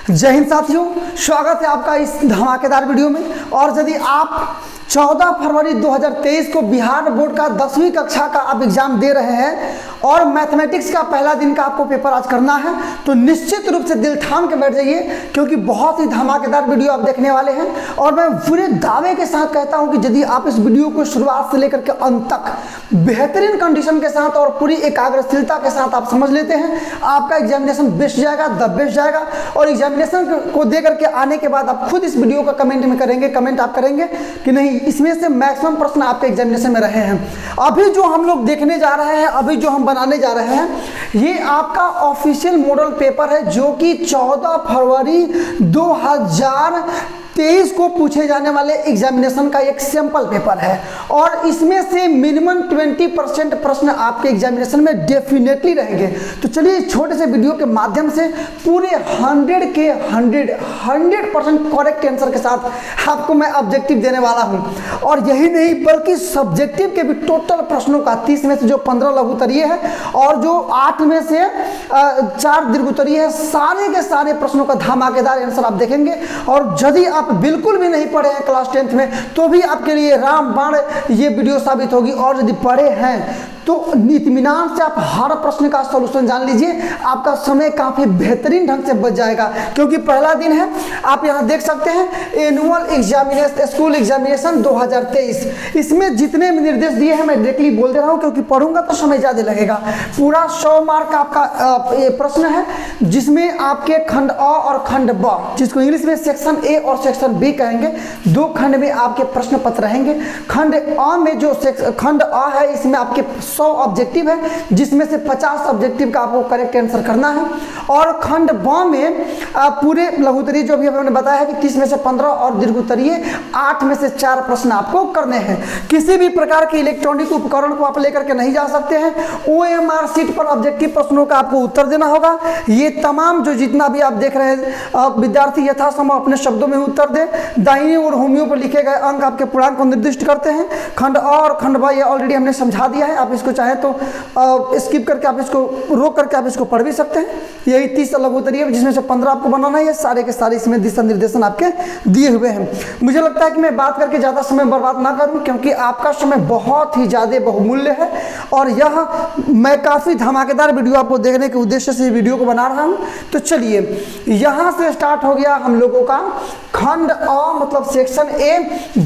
जय हिंद साथियों, स्वागत है आपका इस धमाकेदार वीडियो में। और यदि आप 14 फरवरी 2023 को बिहार बोर्ड का 10वीं कक्षा का आप एग्जाम दे रहे हैं और मैथमेटिक्स का पहला दिन का आपको पेपर आज करना है, तो निश्चित रूप से दिल थाम के बैठ जाइए, क्योंकि बहुत ही धमाकेदार वीडियो आप देखने वाले हैं। और मैं पूरे दावे के साथ कहता हूं कि यदि आप इस वीडियो को शुरुआत से लेकर के अंत तक बेहतरीन कंडीशन के साथ और पूरी एकाग्रशीलता के साथ आप समझ लेते हैं, आपका एग्जामिनेशन बेस्ट जाएगा, द बेस्ट जाएगा। और एग्जामिनेशन को दे करके आने के बाद आप खुद इस वीडियो का कमेंट में करेंगे, कमेंट आप करेंगे कि नहीं इसमें से मैक्सिमम प्रश्न आपके एग्जामिनेशन में रहे हैं। अभी जो हम लोग देखने जा रहे हैं, अभी जो हम बनाने जा रहे हैं, ये आपका ऑफिशियल मॉडल पेपर है जो कि 14 फरवरी 2023 को पूछे जाने वाले एग्जामिनेशन का एक सैंपल पेपर है। और इसमें से मिनिमम 20% प्रश्न आपके एग्जामिनेशन में डेफिनेटली रहेंगे। तो चलिए इस छोटे से वीडियो के माध्यम से पूरे 100% करेक्ट आंसर के साथ आपको मैं ऑब्जेक्टिव देने वाला हूं। और यही नहीं बल्कि सब्जेक्टिव के भी टोटल प्रश्नों का 30 में से जो 15 लघु उत्तरीय है और जो 8 में से 4 दीर्घ उत्तरीय है, सारे के सारे प्रश्नों का धमाकेदार आंसर आप देखेंगे। और यदि आप बिल्कुल भी नहीं पढ़े हैं क्लास 10th में, तो भी आपके लिए रामबाण ये वीडियो साबित होगी। और यदि पढ़े हैं तो इत्मीनान से आप हर प्रश्न का सॉल्यूशन जान लीजिए, आपका समय काफी बेहतरीन ढंग से बच जाएगा। क्योंकि पहला दिन है, आप यहां देख सकते हैं एनुअल एग्जामिनेशन स्कूल एग्जामिनेशन 2023। इसमें जितने भी निर्देश दिए हैं मैं डायरेक्टली बोल दे रहा हूं, क्योंकि पढ़ूंगा तो समय ज्यादा लगेगा। पूरा 100 मार्क का आपका ये प्रश्न है, जिसमें आपके खंड अ और खंड ब, जिसको इंग्लिश में सेक्शन ए और सेक्शन बी कहेंगे, 2 खंड में आपके प्रश्न पत्र रहेंगे। खंड अ में जो खंड अ है, इसमें आपके 100 ऑब्जेक्टिव है, जिसमें से 50 ऑब्जेक्टिव का आपको करेक्ट आंसर करना है। और खंड ब में पूरे लघु उत्तरीय जो भी हमने बताया है कि 30 में से 15 और दीर्घ उत्तरीय 8 में से 4 प्रश्न आपको करने हैं। किसी भी प्रकार के इलेक्ट्रॉनिक उपकरण को आप लेकर के नहीं जा सकते हैं। OMR शीट पर ऑब्जेक्टिव प्रश्नों का आपको उत्तर देना होगा। ये तमाम जो जितना भी आप देख रहे हैं विद्यार्थी यथासंभव अपने शब्दों में उत्तर दे। दाहिनी और होमियो पर लिखे गए अंक आपके पूर्णांक को निर्दिष्ट करते हैं। खंड अ और खंड ब ये ऑलरेडी हमने समझा दिया है, आप इसको चाहे तो स्किप करके आप इसको रोक करके आप इसको पढ़ भी सकते हैं। यही 30 लघु उत्तरीय है, जिसमें से 15 आपको बनाना है। ये सारे के सारे इसमें दिशा निर्देशन आपके दिए हुए हैं। मुझे लगता है कि मैं बात करके ज़्यादा समय बर्बाद ना करूं, क्योंकि आपका समय बहुत ही ज़्यादा बहुमूल्य है। और यह मैं काफ़ी धमाकेदार वीडियो आपको देखने के उद्देश्य से वीडियो को बना रहा हूं। तो चलिए यहाँ से स्टार्ट हो गया हम लोगों का खंड अ मतलब सेक्शन ए,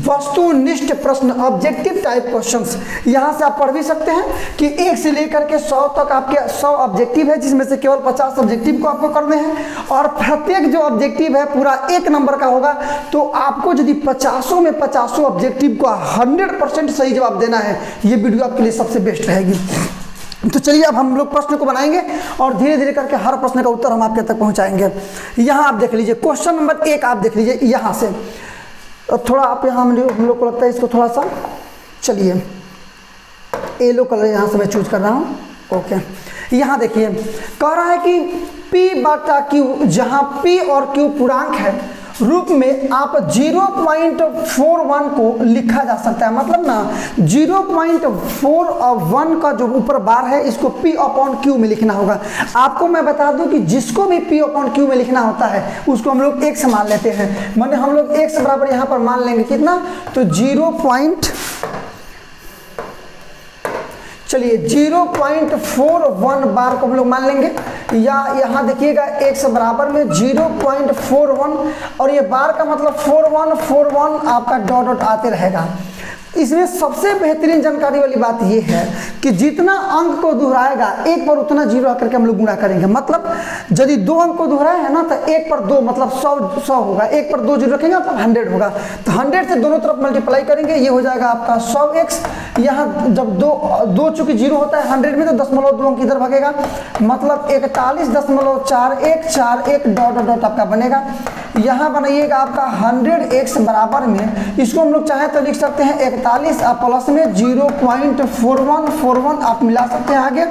वस्तुनिष्ठ प्रश्न, ऑब्जेक्टिव टाइप क्वेश्चंस। यहाँ से आप पढ़ भी सकते हैं कि 1 से लेकर के 100 तक आपके 100 ऑब्जेक्टिव है, जिसमें से केवल 50 ऑब्जेक्टिव को आपको करने हैं। और प्रत्येक जो ऑब्जेक्टिव है पूरा 1 नंबर का होगा। तो आपको यदि 50 में 50 ऑब्जेक्टिव को 100% सही जवाब देना है, ये वीडियो आपके लिए सबसे बेस्ट रहेगी। तो चलिए अब हम लोग प्रश्न को बनाएंगे और धीरे धीरे करके हर प्रश्न का उत्तर हम आपके तक पहुंचाएंगे। यहाँ आप देख लीजिए क्वेश्चन नंबर 1, आप देख लीजिए यहाँ से। थोड़ा आप यहाँ हम लोग को लगता है इसको थोड़ा सा, चलिए येलो कलर यहाँ से मैं चूज कर रहा हूँ। ओके, यहाँ देखिए कह रहा है कि P बटा Q, जहाँ P और Q पूर्णांक है, रूप में आप 0.41 को लिखा जा सकता है। मतलब ना 0.41 का जो ऊपर बार है, इसको P अपॉन Q में लिखना होगा। आपको मैं बता दूं कि जिसको भी P अपॉन Q में लिखना होता है उसको हम लोग x मान लेते हैं। माने हम लोग x बराबर यहाँ पर मान लेंगे कितना, तो 0.41 बार को हम लोग मान लेंगे। या यहाँ देखिएगा x बराबर में 0.41 और ये बार का मतलब 4141 आपका डॉट डॉट आते रहेगा। इसमें सबसे बेहतरीन जानकारी वाली बात यह है कि जितना अंक को दोहराएगा 1 पर उतना 0 आकर के हम लोग गुणा करेंगे। मतलब यदि 2 अंक को दोहराए है ना, तो 1 पर 2 मतलब 100 होगा। 1 पर 2 0 रखेंगे मतलब 100 होगा। तो 100 से दोनों तरफ मल्टीप्लाई करेंगे, ये हो जाएगा आपका 100x। यहाँ जब 2 चूंकि 0 होता है 100 में, तो 0.2 अंक इधर भागेगा, मतलब 41.4141 डॉट डॉट आपका बनेगा। यहाँ बनाइएगा आपका 100x बराबर में, इसको हम लोग चाहे तो लिख सकते हैं 41 प्लस में 0.4141 आप मिला सकते हैं आगे।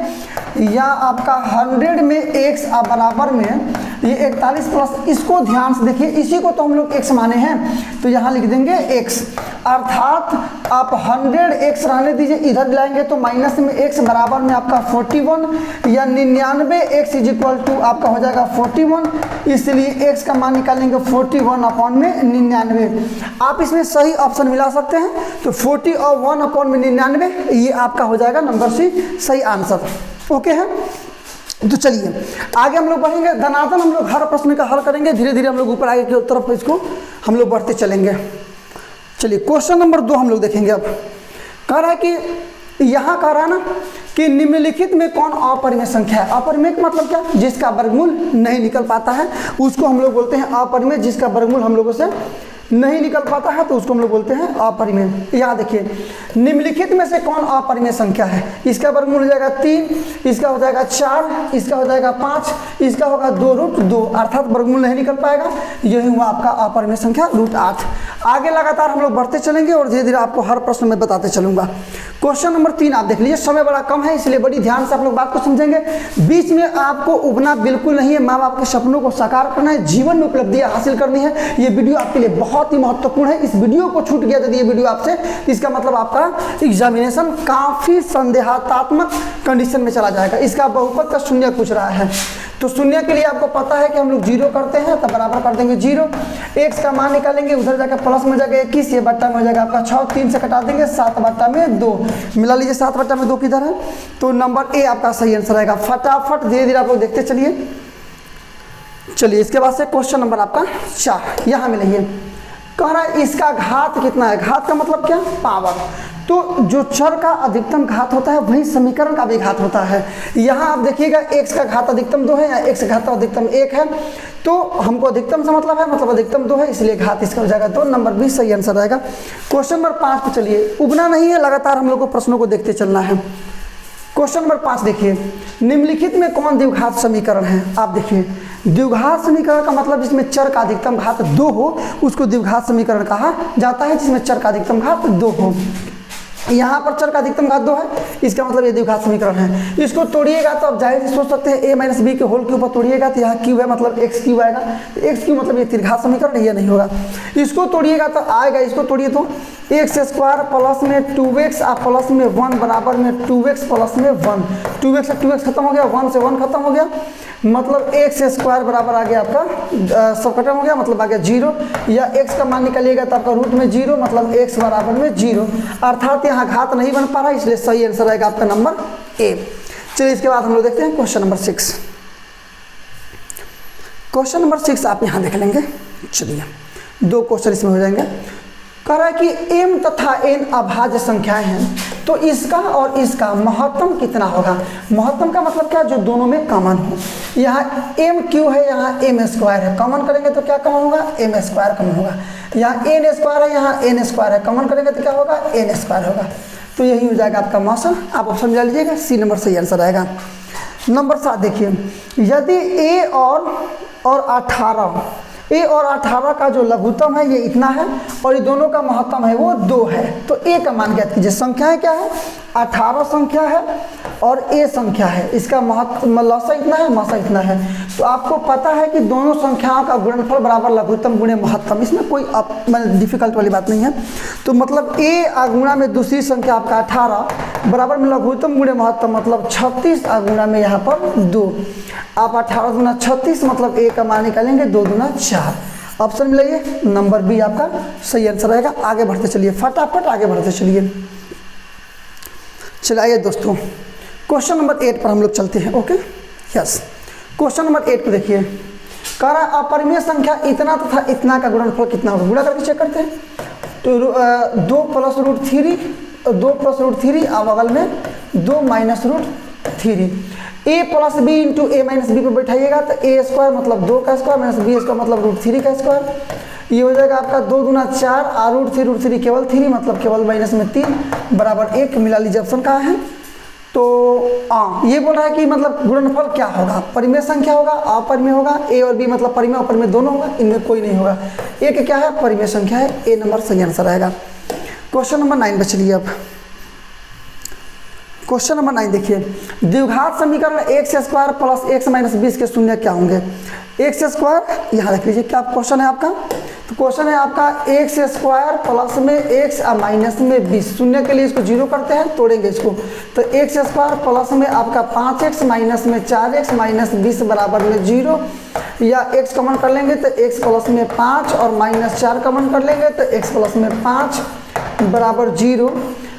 या आपका 100 में x बराबर में ये 41 प्लस, इसको ध्यान से देखिए, इसी को तो हम लोग x माने हैं, तो यहाँ लिख देंगे x, अर्थात आप 100x रहने दीजिए, इधर लाएंगे तो माइनस में x बराबर में आपका 41 या 99x इज इक्वल टू आपका हो जाएगा 41, इसलिए x का मान निकालेंगे 41 अपॉन में 99। आप इसमें सही ऑप्शन मिला सकते हैं, तो 40 और 1 अपॉन में 99, ये आपका हो जाएगा नंबर सी सही आंसर। ओके है, तो चलिए आगे हम लोग बढ़ेंगे। धनातन हम लोग हर प्रश्न का हल करेंगे, धीरे धीरे हम लोग ऊपर आगे की तरफ इसको हम लोग बढ़ते चलेंगे। चलिए क्वेश्चन नंबर 2 हम लोग देखेंगे। अब कह रहा है कि यहाँ कह रहा है ना कि निम्नलिखित में कौन अपरिमेय संख्या है। अपरिमेय का मतलब क्या, जिसका वर्गमूल नहीं निकल पाता है उसको हम लोग बोलते हैं अपरिमेय। जिसका वर्गमूल हम लोगों से नहीं निकल पाता है तो उसको हम लोग बोलते हैं अपरिमेय। यहाँ देखिए, निम्नलिखित में से कौन अपरिमेय संख्या है। इसका वर्गमूल हो जाएगा 3, इसका हो जाएगा 4, इसका हो जाएगा 5, इसका होगा 2√2, अर्थात वर्गमूल नहीं निकल पाएगा। यही हुआ आपका अपरिमेय संख्या √8। आगे लगातार हम लोग बढ़ते चलेंगे और धीरे धीरे आपको हर प्रश्न में बताते चलूंगा। क्वेश्चन नंबर 3 आप देख लीजिए, समय बड़ा कम है इसलिए बड़ी ध्यान से आप लोग बात को समझेंगे। बीच में आपको उबना बिल्कुल नहीं है, माँ बाप के सपनों को साकार करना है, जीवन में उपलब्धियां हासिल करनी है। ये वीडियो आपके लिए बहुत ही महत्वपूर्ण है। इस वीडियो को छूट गया यदि ये वीडियो आपसे, तो इसका मतलब आपका एग्जामिनेशन काफी संदेहात्मक कंडीशन में चला जाएगा। इसका बहुपद का शून्य पूछ रहा है, तो शून्य के लिए आपको पता है कि हम लोग 0 करते हैं, तब बराबर कर देंगे 0। x का मान निकालेंगे, उधर जाकर प्लस में जाएगा 21, ये बट्टा में हो जाएगा आपका 6, 3 से कटा देंगे 7/2 मिला लीजिए। 7/2 किधर है, तो नंबर ए आपका सही आंसर आएगा। फटाफट धीरे धीरे आप लोग देखते चलिए। चलिए इसके बाद से क्वेश्चन नंबर आपका 4 यहाँ मिलेंगे। कह रहा है इसका घात कितना है। घात का मतलब क्या, पावर। तो जो चर का अधिकतम घात होता है वही समीकरण का भी घात होता है। यहाँ आप देखिएगा x का घात अधिकतम 2 है या x का घात अधिकतम 1 है, तो हमको अधिकतम से मतलब है, मतलब अधिकतम 2 है, इसलिए घात इसका हो जाएगा 2। नंबर बी सही आंसर रहेगा। क्वेश्चन नंबर 5 पे चलिए, उबना नहीं है, लगातार हम लोग को प्रश्नों को देखते चलना है। क्वेश्चन नंबर 5 देखिए, निम्नलिखित में कौन द्विघात समीकरण है। आप देखिए, द्विघात समीकरण का मतलब जिसमें चर का अधिकतम घात 2 हो उसको द्विघात समीकरण कहा जाता है, जिसमें चर का अधिकतम घात 2 हो। यहाँ पर चर का अधिकतम घात 2 है, इसका मतलब ये द्विघात समीकरण है। इसको तोड़िएगा तो आप जाहिर से सोच सकते हैं a - b के होल के ऊपर तोड़िएगा तो यहाँ क्यूब है, मतलब x क्यूब आएगा। तो x क्यूब मतलब ये त्रिघात समीकरण, ये नहीं होगा। इसको तोड़िएगा तो आएगा, इसको तोड़िए तो x² प्लस में 2x और प्लस में 1 बराबर में 2x प्लस में 1। 2x से 2x खत्म हो गया, 1 से 1 खत्म हो गया, मतलब x² बराबर आ गया आपका, सब खत्म हो गया, मतलब आ गया 0। या x का मान निकालिएगा तो आपका रूट में 0, मतलब x बराबर में 0, अर्थात यहाँ घात नहीं बन पा रहा, इसलिए सही आंसर आएगा आपका नंबर ए। चलिए इसके बाद हम लोग देखते हैं क्वेश्चन नंबर 6। क्वेश्चन नंबर 6 आप यहाँ देख लेंगे। चलिए 2 क्वेश्चन इसमें हो जाएंगे। कह रहा है कि m तथा n अभाज्य संख्याएं हैं, तो इसका और इसका महत्तम कितना होगा। महत्तम का मतलब क्या, जो दोनों में कॉमन हो। यहाँ m क्यू है, यहाँ m² है, कॉमन करेंगे तो क्या कॉमन होगा, m² कॉमन होगा। यहाँ n² है, यहाँ n² है, कॉमन करेंगे तो क्या होगा, n² होगा। तो यही हो जाएगा आपका मौसम। आप ऑप्शन मिला लीजिएगा, सी नंबर सही आंसर आएगा। नंबर 7 देखिए, यदि a और 18, a और 18 का जो लघुत्तम है ये इतना है और ये दोनों का महत्तम है वो 2 है, तो a का मान ज्ञात कीजिए। संख्याएं क्या है, 18 संख्या है और a संख्या है, इसका लसा इतना है, मासा इतना है। तो आपको पता है कि दोनों संख्याओं का गुणनफल बराबर लघुत्तम गुणे महत्तम, इसमें कोई डिफिकल्ट वाली बात नहीं है। तो मतलब a गुणा में दूसरी संख्या आपका 18 बराबर में लघुत्तम गुणे महत्तम, मतलब 36 गुणा में यहाँ पर 2। आप 18 गुना 36 मतलब a का मान निकालेंगे 2 दूना 4। ऑप्शन मिलाइए, नंबर बी आपका सही आंसर रहेगा। आगे बढ़ते चलिए, फटाफट आगे बढ़ते चलिए। चलिए दोस्तों, क्वेश्चन नंबर 8 पर हम लोग चलते हैं। ओके यस, क्वेश्चन नंबर 8 को देखिए। कह रहा है अपरिमेय संख्या इतना तथा इतना का गुणनफल कितना होगा। गुणा करके चेक करते हैं। तो 2 + √3, 2 + √3 और बगल में 2 - √3। a + b × a - b पे बैठाइएगा तो a² मतलब 2 का स्क्वायर - b² मतलब √3 का स्क्वायर। ये हो जाएगा आपका 2 दूना 4 और √3 केवल 3, मतलब केवल माइनस में 3 बराबर 1। मिला लीजिए, ऑप्शन कहाँ है। तो ये बोल रहा है कि मतलब गुणनफल क्या होगा, परिमेय संख्या होगा, अपरिमेय होगा। a और b मतलब परिमेय अपरिमेय दोनों होगा, इनमें कोई नहीं होगा। एक क्या है, परिमेय संख्या है, ए नंबर सही आंसर आएगा। क्वेश्चन नंबर 9 पे चलिए। अब क्वेश्चन नंबर 9 देखिए, द्विघात समीकरण x² + x - 20 के शून्य क्या होंगे। एक्स स्क्वायर, यहाँ देख लीजिए क्या क्वेश्चन है आपका, तो क्वेश्चन है आपका एक्स स्क्वायर प्लस में एक्स माइनस में 20, शून्य के लिए इसको जीरो करते हैं, तोड़ेंगे इसको, तो एक्स स्क्वायर प्लस में आपका 5x माइनस में 4x माइनस 20 बराबर में 0, या x कॉमन कर लेंगे तो x प्लस में 5 और माइनस 4 कॉमन कर लेंगे तो x प्लस में 5 बराबर 0।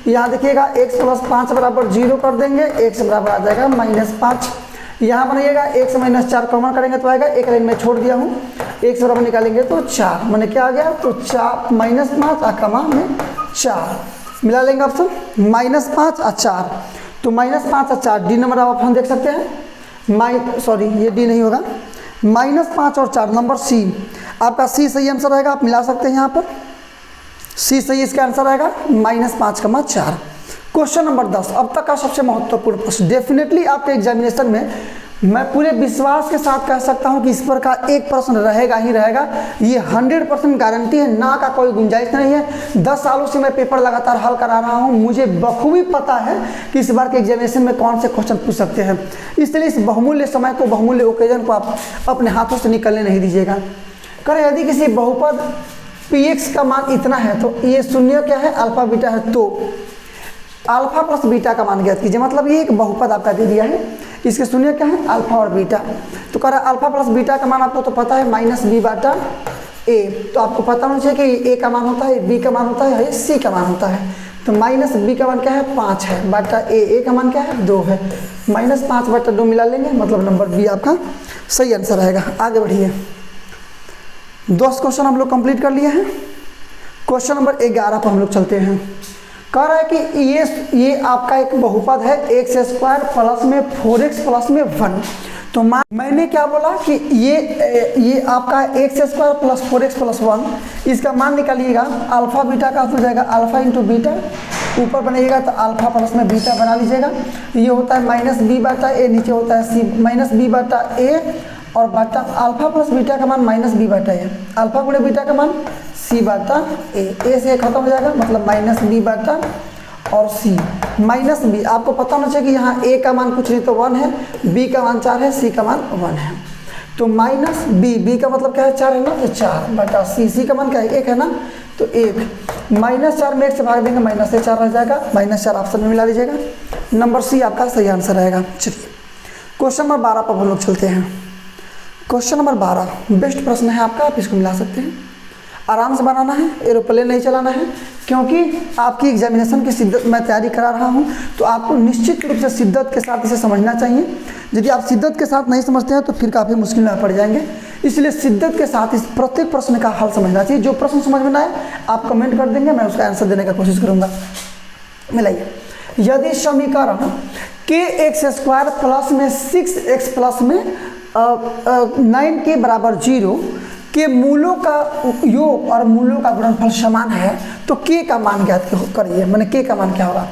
यहाँ देखिएगा x प्लस 5 बराबर 0 कर देंगे, x बराबर आ जाएगा -5। यहाँ बनाइएगा x माइनस 4 कॉमन करेंगे तो आएगा, एक लाइन में छोड़ दिया हूँ, x बराबर निकालेंगे तो 4, मैंने क्या आ गया, तो 4 -5 कमा में 4, मिला लेंगे ऑप्शन -5 और 4, तो -5 और 4 डी नंबर आप ऑप्शन देख सकते हैं, सॉरी ये डी नहीं होगा, -5 और 4 नंबर सी, आपका सी सही आंसर रहेगा, आप मिला सकते हैं यहाँ पर, सी सही इसका आंसर आएगा -5,4। क्वेश्चन नंबर 10, अब तक का सबसे महत्वपूर्ण प्रश्न, डेफिनेटली आपके एग्जामिनेशन में मैं पूरे विश्वास के साथ कह सकता हूं कि इस पर का एक प्रश्न रहेगा ही रहेगा, ये 100% गारंटी है, ना का कोई गुंजाइश नहीं है। 10 सालों से मैं पेपर लगातार हल करा रहा हूं, मुझे बखूबी पता है कि इस बार के एग्जामिनेशन में कौन से क्वेश्चन पूछ सकते हैं, इसलिए इस बहुमूल्य समय को, बहुमूल्य ओकेजन को आप अपने हाथों से निकलने नहीं दीजिएगा। करें यदि किसी बहुपद px का मान इतना है तो ये शून्य क्या है, अल्फा बीटा है, तो अल्फा प्लस बीटा का मान ज्ञात कीजिए, मतलब ये एक बहुपद आपका दे दिया है, इसके शून्य क्या है, अल्फा और बीटा, तो कह रहा है अल्फा प्लस बीटा का मान आपको तो पता है -b/a, तो आपको पता होना चाहिए कि a का मान होता है, b का मान होता है, c का मान होता है, तो -b का मान क्या है, 5 है, बटा a का मान क्या है, 2 है, -5/2 मिला लेंगे, मतलब नंबर बी आपका सही आंसर रहेगा। आगे बढ़िए, 10 क्वेश्चन हम लोग कंप्लीट कर लिए हैं। क्वेश्चन नंबर 11 पर हम लोग चलते हैं। कह रहा है कि ये आपका एक बहुपद है x² प्लस में 4x प्लस में 1, तो मैंने क्या बोला कि ये आपका x² प्लस 4x प्लस 1, इसका मान निकालिएगा, अल्फा बीटा का हो जाएगा अल्फा इंटू बीटा, ऊपर बनाइएगा तो अल्फा प्लस में बीटा बना लीजिएगा, ये होता है -b/a, नीचे होता है c -b/a और बटा अल्फा प्लस बीटा का मान -b/a, अल्फा गुणे बीटा का मान c/a, से खत्म हो जाएगा, मतलब -b/, और c -b, आपको पता होना चाहिए कि यहाँ a का मान कुछ नहीं तो 1 है, b का मान 4 है, c का मान 1 है, तो -b का मतलब क्या है, 4 है ना, तो 4/c का मान क्या है, 1 है ना, तो 1, -4 में 1 से भाग देंगे, -4 रह जाएगा, -4 ऑप्शन में मिला लीजिएगा, नंबर सी आपका सही आंसर रहेगा। चलिए क्वेश्चन नंबर 12 पर हम लोग चलते हैं। क्वेश्चन नंबर 12 बेस्ट प्रश्न है आपका, आप इसको मिला सकते हैं, आराम से बनाना है, एरोप्लेन नहीं चलाना है, क्योंकि आपकी एग्जामिनेशन की शिद्दत मैं तैयारी करा रहा हूं, तो आपको निश्चित रूप से शिद्दत के साथ इसे समझना चाहिए। यदि आप शिद्दत के साथ नहीं समझते हैं तो फिर काफ़ी मुश्किल में पड़ जाएंगे, इसलिए शिद्दत के साथ इस प्रत्येक प्रश्न का हल समझना चाहिए। जो प्रश्न समझ में ना आए आप कमेंट कर देंगे, मैं उसका आंसर देने का कोशिश करूँगा। मिलाइए, यदि समीकरण kx² प्लस में 6x प्लस में 9 के बराबर 0 के मूलों का योग और मूलों का गुणनफल समान है, तो k का मान ज्ञात करिए, मैंने k का मान क्या होगा,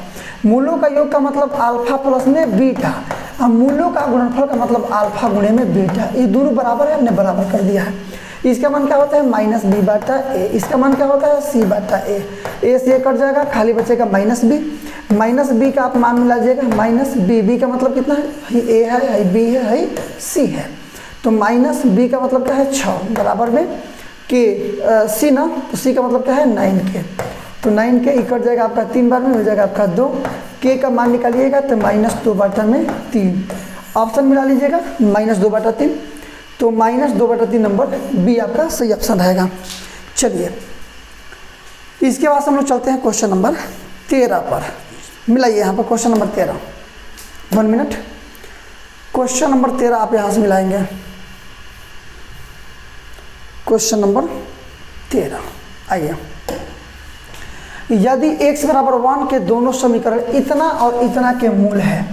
मूलों का योग का मतलब अल्फा प्लस में बीटा, और मूलों का गुणनफल का मतलब अल्फा गुणे में बीटा, ये दोनों बराबर है, हमने बराबर कर दिया है। इसका मान क्या होता है, -b/a, इसका मान क्या होता है, c/a, a से कट जाएगा, खाली बचेगा -b का आप मान मिला दीजिएगा, -b का मतलब कितना है, a है, b है, c है, तो -b का मतलब क्या है, 6 बराबर में k, c ना, तो c का मतलब क्या है, 9k, तो 9k कट जाएगा आपका 3 बार में, हो जाएगा आपका 2, k का मान निकालिएगा तो -2/3, ऑप्शन मिला लीजिएगा -2/3, तो -2/3 नंबर बी आपका सही ऑप्शन रहेगा। चलिए इसके बाद हम लोग चलते हैं क्वेश्चन नंबर 13 पर। मिलाइए यहाँ पर question number 13, 1 minute, question number 13 आप यहाँ से मिलाएंगे। क्वेश्चन नंबर 13, आइए, यदि x बराबर 1 के दोनों समीकरण इतना और इतना के मूल है,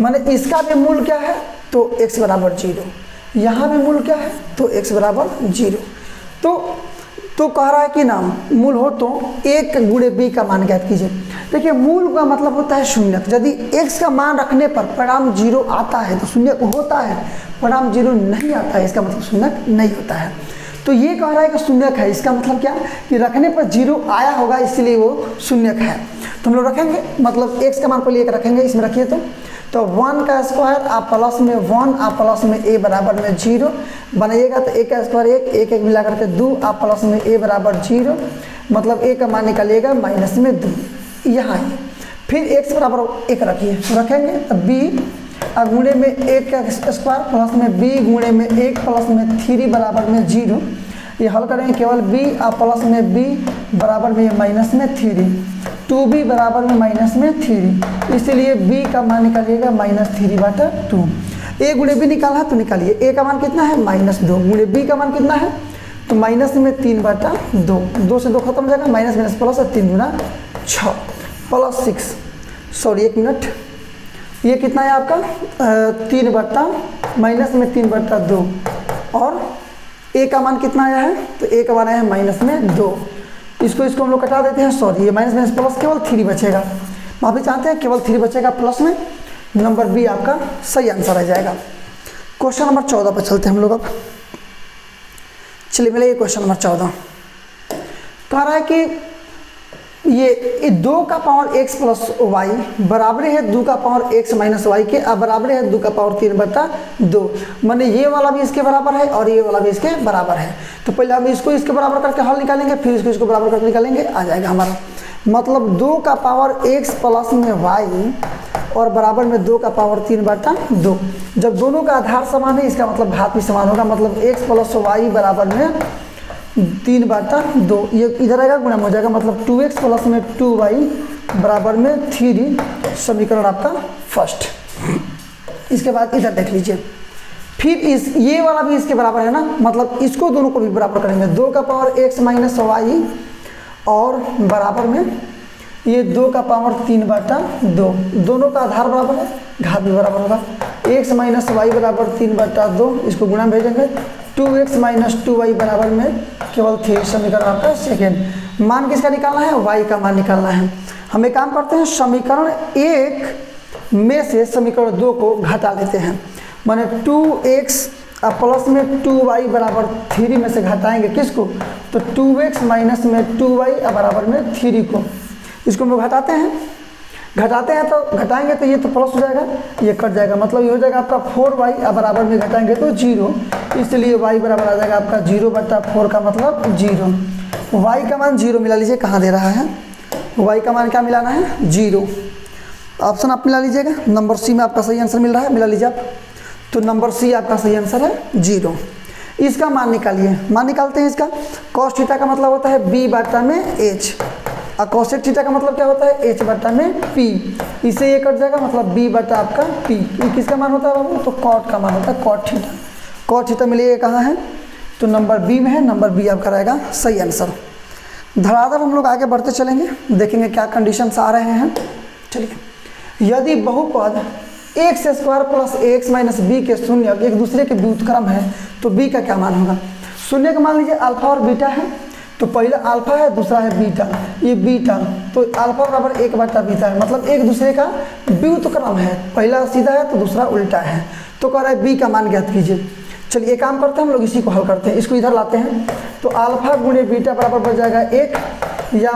माने इसका भी मूल क्या है, तो x बराबर 0, यहाँ भी मूल क्या है, तो x बराबर 0, तो कह रहा है कि ना मूल हो तो 1 गुणे b का मान ज्ञात कीजिए। देखिए मूल का मतलब होता है शून्य, यदि x का मान रखने पर परिणाम 0 आता है तो शून्य होता है, परिणाम 0 नहीं आता है इसका मतलब शून्य नहीं होता है। तो ये कह रहा है कि शून्य है, इसका मतलब क्या कि रखने पर 0 आया होगा इसलिए वो शून्य है, तो हम लोग रखेंगे, मतलब x का मान पहले 1 रखेंगे, इसमें रखिए, तो 1 का स्क्वायर आप प्लस में 1 आप प्लस में a बराबर में 0 बनाइएगा, तो a का स्क्वायर 1 1 1 मिला करके 2 आप प्लस में a बराबर 0, मतलब a का मान निकालिएगा माइनस में 2 यहाँ है। फिर x बराबर 1 रखिए, रखेंगे तो b गुणे में 1 का स्क्वायर प्लस में b गुणे में 1 प्लस में 3 बराबर में 0, ये हल करेंगे केवल b आप प्लस में b बराबर में माइनस में 3, 2b बराबर में माइनस में 3, इसलिए b का मान निकालिएगा -3/2। a गुणे b निकालना है तो निकालिए, a का मान कितना है -2 गुणे b का मान कितना है तो माइनस में 3/2, 2 से 2 खत्म हो जाएगा, माइनस माइनस प्लस 3 गुना 6 प्लस 6, सॉरी 1 मिनट, ये कितना है आपका 3 माइनस में 3/2 और a का मान कितना आया है तो a का मान आया है माइनस में 2, इसको हम लोग कटा देते हैं, सॉरी ये माइनस माइनस प्लस केवल 3 बचेगा, माफी चाहते हैं केवल 3 बचेगा प्लस में, नंबर बी आपका सही आंसर आ जाएगा। क्वेश्चन नंबर 14 पर चलते हैं हम लोग अब। चलिए मिले क्वेश्चन नंबर 14 कह रहा है कि ये 2 का पावर x प्लस वाई बराबर है 2 का पावर x माइनस वाई के, अब बराबर है 2 का पावर 3/2, माने ये वाला भी इसके बराबर है और ये वाला भी इसके बराबर है। तो पहले हम इसको इसके बराबर करके हल निकालेंगे, फिर इसको बराबर करके निकालेंगे, आ जाएगा हमारा मतलब 2 का पावर x प्लस में वाई और बराबर में 2 का पावर 3/2। जब दोनों का आधार समान है इसका मतलब घात भी समान होगा, मतलब x प्लस वाई बराबर में 3/2, ये इधर आएगा गुणा हो जाएगा, मतलब 2x प्लस में 2y बराबर में 3, समीकरण आपका फर्स्ट। इसके बाद इधर देख लीजिए, फिर ये वाला भी इसके बराबर है ना, मतलब इसको दोनों को भी बराबर करेंगे, 2 का पावर x माइनस वाई और बराबर में ये 2 का पावर 3/2, दोनों का आधार बराबर है, घात भी बराबर होगा, x माइनस वाई बराबर 3/2, इसको गुणा भेजेंगे, 2x माइनस 2y बराबर में केवल 3, समीकरण आपका सेकेंड। मान किसका निकालना है y का मान निकालना है। हम एक काम करते हैं, समीकरण 1 में से समीकरण 2 को घटा लेते हैं, माने 2x प्लस में 2y बराबर 3 में से घटाएंगे किसको तो 2x माइनस में 2y बराबर में 3 को, इसको हम लोग घटाते हैं तो घटाएंगे तो ये तो प्लस हो जाएगा, ये कट जाएगा, मतलब ये हो जाएगा आपका 4y बराबर में घटाएंगे तो 0, इसलिए y बराबर आ जाएगा आपका 0/4 का मतलब 0। y का मान 0 मिला लीजिए, कहाँ दे रहा है y का मान क्या मिलाना है 0, ऑप्शन आप मिला लीजिएगा, नंबर सी में आपका सही आंसर मिल रहा है, मिला लीजिए आप, तो नंबर सी आपका सही आंसर है 0। इसका मान निकालिए, मान निकालते हैं इसका, cos थीटा का मतलब होता है b/h और cosec थीटा का मतलब क्या होता है h/p, इसे ये कट जाएगा मतलब b/आपका p, ये किसका मान होता है बाबू तो cot का मान होता है, cot थीटा मिलिए कहाँ है तो नंबर बी में है, नंबर बी आपका रहेगा सही आंसर। धड़ाधड़ हम लोग आगे बढ़ते चलेंगे, देखेंगे क्या कंडीशंस आ रहे हैं। चलिए, यदि बहुपद x square plus ax minus b के शून्य एक दूसरे के व्युत्क्रम है तो b का क्या मान होगा। शून्य का मान लीजिए अल्फा और बीटा है, तो पहला अल्फा है दूसरा है बीटा, ये बीटा तो अल्फा बराबर 1/बीटा है, मतलब एक दूसरे का व्युत्क्रम है, पहला सीधा है तो दूसरा उल्टा है, तो कह रहा है बी का मान ज्ञात कीजिए। चलिए एक काम करते हैं हम लोग इसी को हल करते हैं, इसको इधर लाते हैं, तो अल्फा गुणे बीटा बराबर बच जाएगा 1, या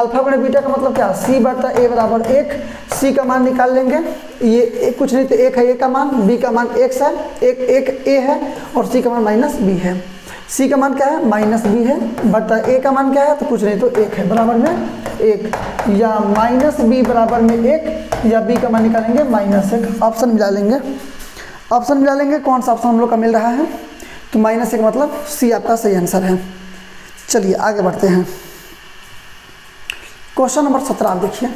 अल्फा गुणे बीटा का मतलब क्या c/a बराबर 1, c का मान निकाल लेंगे, ये कुछ नहीं तो 1 है a का मान, b का मान x है, एक a है और c का मान -b है, c का मान क्या है -b है बटा a का मान क्या है तो कुछ नहीं तो 1 है, बराबर में 1, या -b बराबर में 1 या b का मान निकालेंगे -1, ऑप्शन मिला लेंगे, कौन सा ऑप्शन हम लोग का मिल रहा है तो -1 मतलब सी आपका सही आंसर है। चलिए आगे बढ़ते हैं, क्वेश्चन नंबर 17 आप देखिए,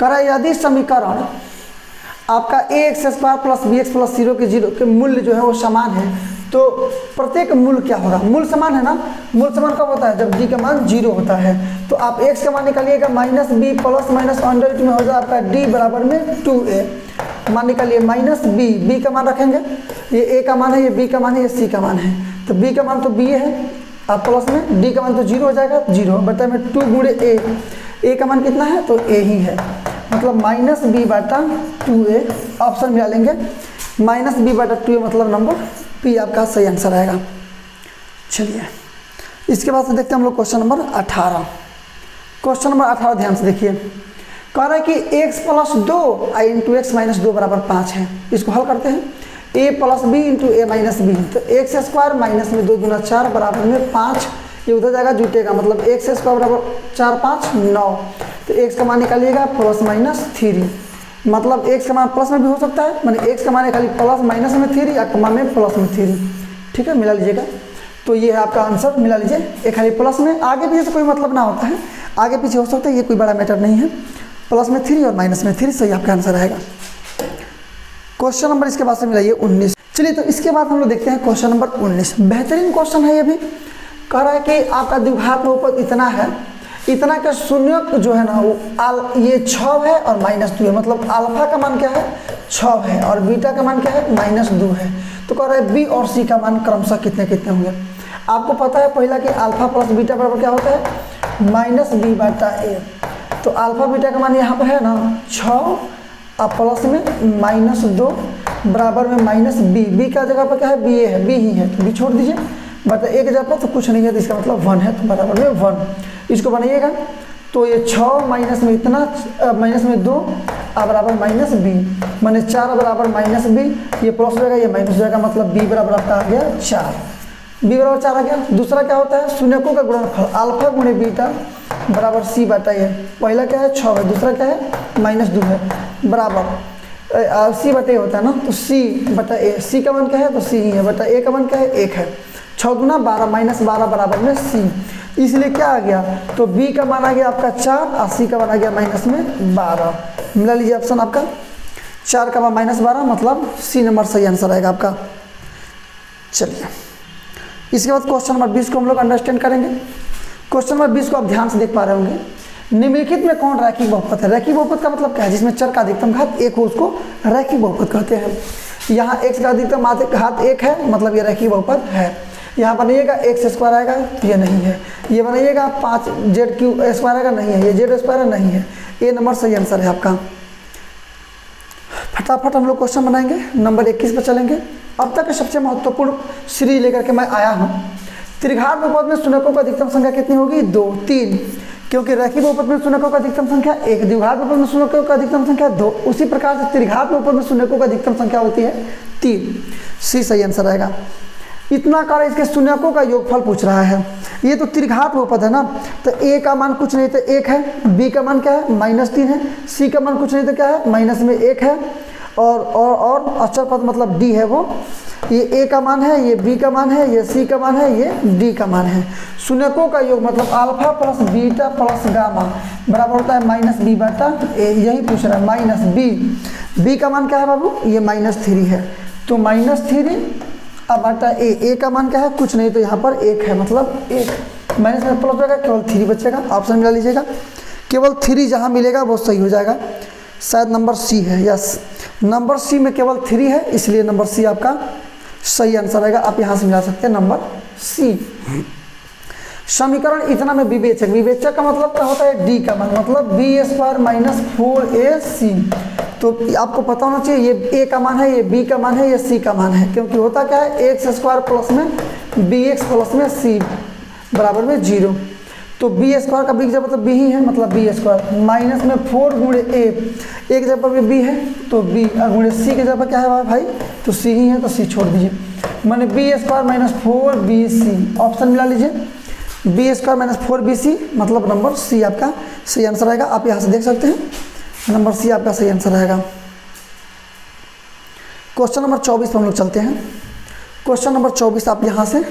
कह रहा है यदि समीकरण आपका ax square plus bx plus 0 के मूल्य जो है वो समान है तो प्रत्येक मूल क्या होगा, मूल समान है ना, मूल समान कब होता है जब d का मान 0 होता है, तो आप x का मान निकालिएगा -b प्लस माइनस अंडर में हो जाए आपका d बराबर में 2a, मान निकालिए -b, b का मान रखेंगे, ये a का मान है, ये b का मान है, ये c का मान है, तो b का मान तो b है, आप प्लस में d का मान तो 0 हो जाएगा, 0 बटा में 2 गुणे a का मान कितना है तो a ही है, मतलब -b/2a, ऑप्शन मिला लेंगे, -b/2a मतलब नंबर पी आपका सही आंसर आएगा। चलिए इसके बाद से देखते हैं हम लोग क्वेश्चन नंबर 18। क्वेश्चन नंबर 18 ध्यान से देखिए, कह रहा है कि x plus 2 into x minus 2 बराबर 5 है। इसको हल करते हैं, a plus b into a minus b, तो एक्स स्क्वायर माइनस में 2 दूना 4 बराबर में 5, ये उधर जाएगा जुटेगा, मतलब एक्स स्क्वायर बराबर 4 5 9, तो x का मान निकालिएगा प्लस माइनस 3, मतलब x का मान प्लस में भी हो सकता है, मैंने x का मान खाली प्लस माइनस में 3 या का मान में प्लस में 3, ठीक है, मिला लीजिएगा। तो ये है आपका आंसर, मिला लीजिए, एक खाली प्लस में, आगे पीछे से कोई मतलब ना होता है, आगे पीछे हो सकता है, ये कोई बड़ा मैटर नहीं है, प्लस में 3 और माइनस में 3 सही आपका आंसर रहेगा। क्वेश्चन नंबर इसके बाद से मिलाइए 19। चलिए तो इसके बाद हम लोग देखते हैं क्वेश्चन नंबर 19, बेहतरीन क्वेश्चन है ये भी। कह रहा है कि आपका द्विघात बहुपद इतना है, इतना का शून्य जो है ना वो ये 6 है और माइनस 2 है, मतलब अल्फा का मान क्या है 6 है और बीटा का मान क्या है माइनस 2 है। तो कह रहा है बी और सी का मान क्रमशः कितने कितने होंगे। आपको पता है पहला कि अल्फा प्लस बीटा बराबर क्या होता है माइनस बी बटा ए, तो अल्फा बीटा का मान यहाँ पर है ना 6 और प्लस में माइनस 2 बराबर में माइनस बी, बी का जगह पर क्या है बी ए है, बी ही है तो बी छोड़ दीजिए, बटा ए के जगह पर तो कुछ नहीं है, तो इसका मतलब 1 है, तो बराबर में 1, इसको बनाइएगा। तो ये 6 माइनस में इतना माइनस में 2 और बराबर माइनस बी, माने 4 बराबर माइनस बी, ये प्लस हो जाएगा ये माइनस हो जाएगा, मतलब बी बराबर आपका आ गया 4, बी बराबर 4 आ गया। दूसरा क्या होता है शून्यकों का गुणनफल अल्फा गुणे बीटा बराबर सी बटा ए, पहला क्या है 6 है, दूसरा क्या है माइनस 2 है, बराबर सी बटा ए होता है ना, तो सी बटा ए, सी का मान क्या है तो सी ही है, बटा ए का मान क्या है 1 है, 6 दूना 12 माइनस 12 बराबर में सी, इसलिए क्या आ गया तो बी का मान आ गया आपका 4 और सी का मान आ गया माइनस में 12, मिला लीजिए ऑप्शन आपका 4 का मान माइनस 12, मतलब सी नंबर सही आंसर आएगा आपका। चलिए इसके बाद क्वेश्चन नंबर 20 को हम लोग अंडरस्टैंड करेंगे। क्वेश्चन नंबर 20 को आप ध्यान से देख पा रहे होंगे, निम्नलिखित में कौन रैखिक बहुपद है। रैखिक बहुपद का मतलब क्या है, जिसमें चर का अधिकतम घात 1 हो उसको रैखिक बहुपद कहते हैं। यहाँ x का अधिकतम घात 1 है, मतलब ये रैखिक बहुपद है। यहाँ बनाइएगा एक्स स्क्वायर आएगा, ये नहीं है, ये बनाइएगा 5 जेड क्यू स्क्वायर आएगा, नहीं है, ये जेड स्क्वायर नहीं है, ये नंबर सही आंसर है आपका। फटाफट हम लोग क्वेश्चन बनाएंगे, नंबर 21 पर चलेंगे। अब तक सबसे महत्वपूर्ण सीरीज लेकर के मैं आया हूँ। त्रिघात बहुपद में शून्यकों की अधिकतम संख्या कितनी होगी 2 3, क्योंकि रैखिक बहुपद में शून्यकों की अधिकतम संख्या 1, द्विघात बहुपद में शून्यकों की अधिकतम संख्या 2, उसी प्रकार से त्रिघात बहुपद में शून्यकों की अधिकतम संख्या होती है 3, सी सही आंसर आएगा। इतना कर इसके शून्यकों का योगफल पूछ रहा है, ये तो त्रिघात बहुपद है ना, तो ए का मान कुछ नहीं तो 1 है, बी का मान क्या है -3 है, सी का मान कुछ नहीं तो क्या है माइनस में 1 है, और अचर पद मतलब डी है वो, ये ए का मान है, ये बी का मान है, ये सी का मान है, ये डी का मान है। शून्यकों का योग मतलब alpha plus beta plus gamma बराबर होता है माइनस बी बटा ए, यही पूछ रहा है माइनस बी, बी का मान क्या है बाबू ये -3 है, तो -3 अब बटा ए का मान क्या है कुछ नहीं तो यहाँ पर 1 है, मतलब 1 माइनस में प्लस हो जाएगा, केवल 3 बचेगा, ऑप्शन मिला लीजिएगा, केवल 3 जहाँ मिलेगा वो सही हो जाएगा, शायद नंबर सी है, यस नंबर सी में केवल 3 है, इसलिए नंबर सी आपका सही आंसर आएगा। आप यहाँ से मिला सकते हैं नंबर सी। समीकरण इतना में विवेचक, विवेचक का मतलब क्या होता है डी का मान, मतलब बी स्क्वायर माइनस 4ac, तो आपको पता होना चाहिए ये ए का मान है, ये बी का मान है, ये सी का मान है, क्योंकि होता क्या है एक्स स्क्वायर प्लस में बी एक्स प्लस में सी बराबर में 0, तो बी स्क्वायर का बी की जगह मतलब बी ही है, मतलब बी स्क्वायर माइनस में 4 गुणे ए, एक जगह पर बी है तो बी, गुणे सी की जगह पर क्या है भाई तो सी ही है, तो सी छोड़ दीजिए, मैंने B square minus 4bc, option मिला लीजिए बी स्क्वायर माइनस 4bc, मतलब नंबर सी आपका सही आंसर आएगा। आप यहाँ से देख सकते हैं नंबर सी आपका सही आंसर रहेगा। क्वेश्चन नंबर 24 पर हम लोग चलते हैं। क्वेश्चन नंबर 24 आप यहाँ से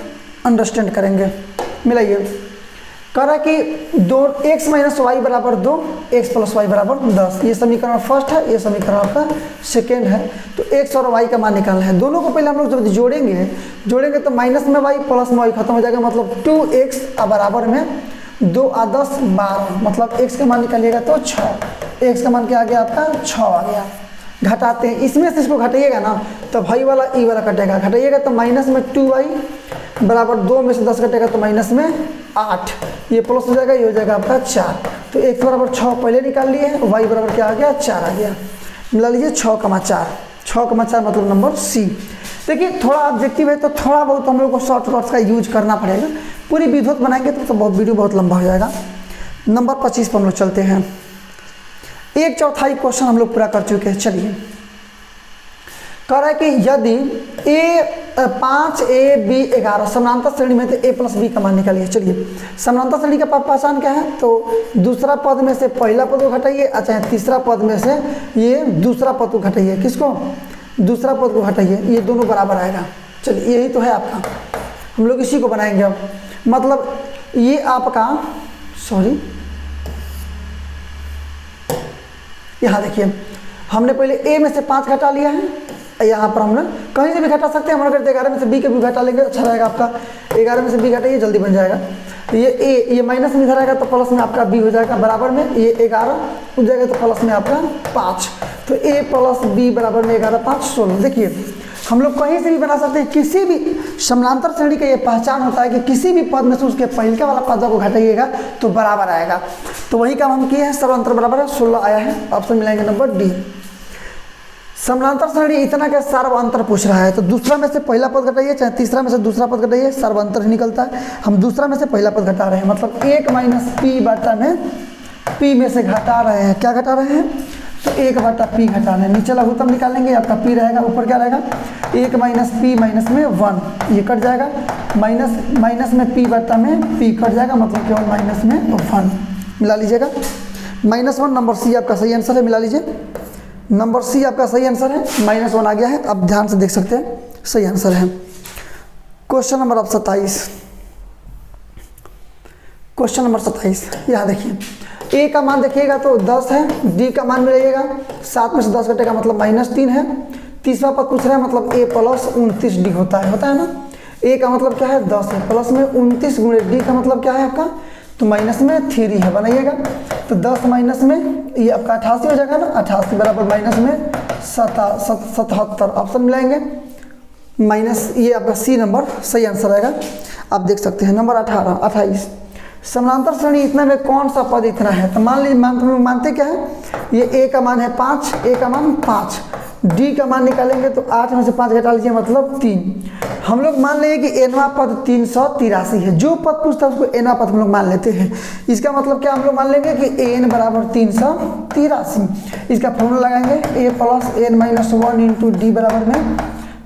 अंडरस्टैंड करेंगे, मिलाइए। कह रहा है कि 2x माइनस वाई बराबर 2, x प्लस वाई बराबर 10, ये समीकरण फर्स्ट है, ये समीकरण आपका सेकेंड है, तो x और y का मान निकालना है। दोनों को पहले हम लोग जब जोड़ेंगे तो माइनस में y प्लस में y खत्म हो जाएगा, मतलब 2x बराबर में 2 और 10 12, मतलब x का मान निकालिएगा तो 6, x का मान क्या आ गया आपका 6 आ गया। घटाते हैं, इसमें से इसको घटाइएगा ना तो भाई वाला ई वाला कटेगा, घटाइएगा तो माइनस में 2y बराबर 2 में से 10 कटेगा तो माइनस में 8, ये प्लस हो जाएगा, ये हो जाएगा आपका 4, तो x बराबर 6 पहले निकाल लिए हैं, y बराबर क्या आ गया 4 आ गया, मिला लीजिए 6,4, 6,4 मतलब नंबर सी। देखिए थोड़ा ऑब्जेक्टिव है तो थोड़ा बहुत हम लोग को शॉर्टकट्स का यूज करना पड़ेगा, पूरी विधिवत बनाएंगे तो बहुत वीडियो बहुत लंबा हो जाएगा। नंबर 25 पर हम लोग चलते हैं। 1/4 क्वेश्चन हम लोग पूरा कर चुके हैं। चलिए, कह रहा है कि यदि A5 AB 11 समानांतर श्रेणी में तो A + B का मान निकालिए। चलिए, समानांतर श्रेणी का पहचान क्या है? तो दूसरा पद में से पहला पद को घटाइए, अच्छा तीसरा पद में से ये दूसरा पद को घटाइए। किसको? दूसरा पद को घटाइए, ये दोनों बराबर आएगा। चलिए, यही तो है आपका, हम लोग इसी को बनाएंगे अब। मतलब ये आपका, सॉरी, यहाँ देखिए, हमने पहले A में से 5 घटा लिया है, यहाँ पर हमने कहीं से भी घटा सकते हैं। हमारे 11 में से B के भी घटा लेंगे, अच्छा रहेगा आपका। 11 में से B घटाइए, जल्दी बन जाएगा। ये A, ये माइनस में इधर आएगा तो प्लस में आपका B हो जाएगा बराबर में, ये 11 हो जाएगा तो प्लस में आपका 5। तो A + B बराबर में 11 5 16। देखिए, हम लोग कहीं से भी बना सकते हैं, किसी भी समानांतर श्रेणी का ये पहचान होता है कि किसी भी पद में से उसके पहले वाला पद को घटाइएगा तो बराबर आएगा। तो वही काम हम किए हैं, सर्वांतर बराबर है 16 आया है। ऑप्शन मिलाएंगे नंबर डी। समानांतर श्रेणी इतना क्या सर्वांतर पूछ रहा है, तो दूसरा में से पहला पद घटाइए, चाहे तीसरा में से दूसरा पद घटाइए, सर्वांतर ही निकलता है। हम दूसरा में से पहला पद घटा रहे हैं, मतलब 1 - P/P में से घटा रहे हैं। क्या घटा रहे हैं? तो 1/P घटा रहे हैं। नीचे लघुत्तम निकालेंगे, आपका P रहेगा, ऊपर क्या रहेगा? 1 - P माइनस में 1, ये कट जाएगा। माइनस में P/P कट जाएगा, मतलब केवल माइनस में 1 मिला लीजिएगा। -1 नंबर सी आपका सही आंसर है, मिला लीजिए। नंबर सी आपका सही आंसर है, -1 आ गया है। अब ध्यान से देख सकते हैं, सही आंसर है। क्वेश्चन नंबर अब 27, क्वेश्चन नंबर 27, यहाँ देखिए, A का मान देखिएगा तो 10 है, D का मान मिलेगा 7 में से 10 घटेगा मतलब -3 है। तीसरा पद पूछ रहा है, मतलब A + 29D होता है ना। A का मतलब क्या है? 10 है, प्लस में 29 गुणे D का मतलब क्या है आपका? तो माइनस में 3 है, बनाइएगा। तो 10 माइनस में ये आपका 88 हो जाएगा ना, 88 बराबर माइनस में 77। ऑप्शन मिलाएंगे माइनस, ये आपका सी नंबर सही आंसर आएगा। आप देख सकते हैं नंबर 28। समानांतर श्रेणी इतना में कौन सा पद इतना है? तो मान लीजिए, मानते क्या है? ये A का मान है 5, A का मान 5, D का मान निकालेंगे तो 8 में से 5 घटा लीजिए, मतलब 3। हम लोग मान लेंगे कि एनवा पद 383 है। जो पद पूछता है उसको एनवा पद हम लोग मान लेते हैं। इसका मतलब क्या हम लोग मान लेंगे कि एन बराबर 383। इसका फॉर्मूला लगाएंगे, A + n - 1 × D बराबर में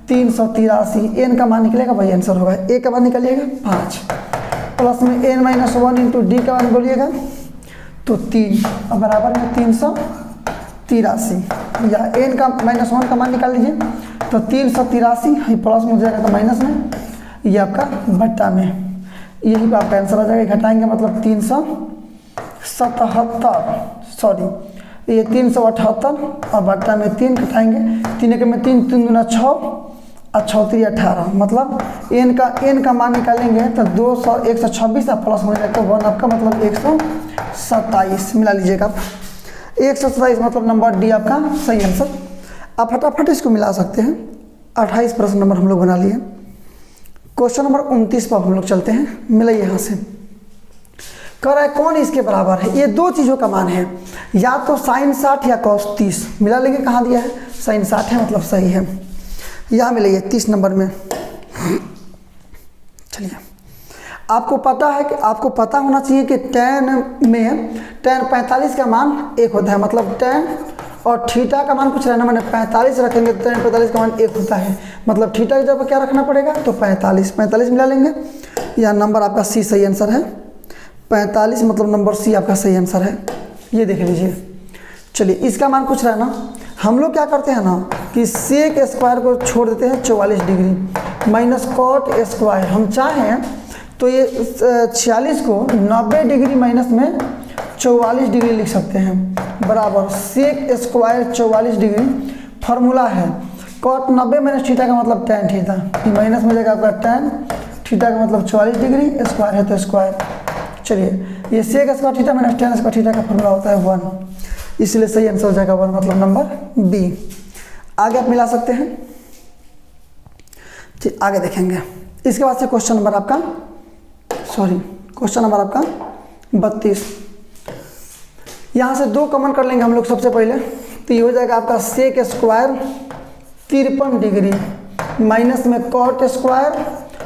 383। एन का मान निकलेगा, वही आंसर होगा। A का मान निकालिएगा 5, प्लस में n - 1 × D का मान बोलिएगा तो 3, और बराबर में 383, या n का -1 का मान निकाल लीजिए तो 383, प्लस में हो जाएगा तो माइनस में, ये आपका बट्टा में, यही आपका आंसर आ जाएगा। घटाएंगे मतलब 377, सॉरी ये 378, और बट्टा में 3 घटाएंगे, 3 में 3 3 दूना 6 और 6 3 18, मतलब n का मान निकालेंगे तो 126 प्लस हो जाएगा 1 आपका, मतलब 127 मिला लीजिएगा आप। 127 मतलब नंबर डी आपका सही आंसर। आप फटाफट इसको मिला सकते हैं। 28 प्रश्न नंबर हम लोग बना लिए। क्वेश्चन नंबर 29 पर हम लोग चलते हैं। मिलाइए यहाँ से, कह रहा है कौन इसके बराबर है? ये दो चीज़ों का मान है, या तो sin 60 या cos 30। मिला लेंगे, कहाँ दिया है? sin 60 है, मतलब सही है। यहाँ मिलाइए 30 नंबर में। चलिए, आपको पता है कि आपको पता होना चाहिए कि tan में tan 45 का मान 1 होता है, मतलब tan और थीटा का मान कुछ रहना, मैंने 45 रखेंगे तो tan 45 का मान 1 होता है, मतलब थीटा की जगह क्या रखना पड़ेगा? तो 45 मिला लेंगे। यह नंबर आपका सी सही आंसर है। 45 मतलब नंबर सी आपका सही आंसर है, ये देख लीजिए। चलिए, इसका मान कुछ रहना, हम लोग क्या करते हैं ना कि सेक स्क्वायर को छोड़ देते हैं 44 डिग्री माइनस कॉट स्क्वायर। हम चाहें तो ये 46 को 90 डिग्री माइनस में 44 डिग्री लिख सकते हैं, बराबर सेक स्क्वायर 44 डिग्री। फार्मूला है कॉट 90 माइनस थीटा का मतलब tan थीटा, माइनस में जाएगा आपका tan थीटा का मतलब 44 डिग्री, स्क्वायर है तो स्क्वायर। चलिए, ये sec square theta minus tan square theta का फार्मूला होता है 1, इसलिए सही आंसर हो जाएगा 1, मतलब नंबर बी। आगे आप मिला सकते हैं। ठीक, आगे देखेंगे। इसके बाद से क्वेश्चन नंबर आपका 32। यहाँ से 2 कॉमन कर लेंगे हम लोग सबसे पहले, तो ये हो जाएगा आपका सेक स्क्वायर 53 डिग्री माइनस में कॉट स्क्वायर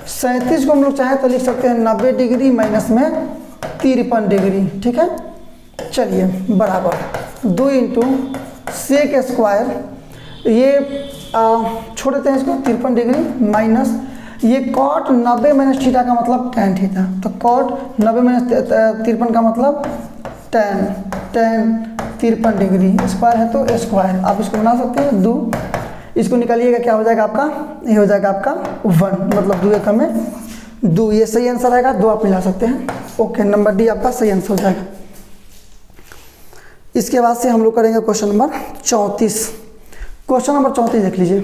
37 को हम लोग चाहें तो लिख सकते हैं 90 डिग्री माइनस में 53 डिग्री। ठीक है, चलिए बराबर 2 इंटू सेक स्क्वायर, ये छोड़ देते हैं इसको 53 डिग्री माइनस ये कॉट 90 माइनस थीटा का मतलब tan थीटा, तो कॉट 90 माइनस 53 का मतलब tan 53 डिग्री, स्क्वायर है तो स्क्वायर, आप इसको बना सकते हैं 2, इसको निकालिएगा क्या हो जाएगा आपका, ये हो जाएगा आपका 1, मतलब 2 एकम में 2, ये सही आंसर आएगा, 2 आप मिला सकते हैं। ओके, नंबर डी आपका सही आंसर हो जाएगा। इसके बाद से हम लोग करेंगे क्वेश्चन नंबर 34। क्वेश्चन नंबर 34 देख लीजिए,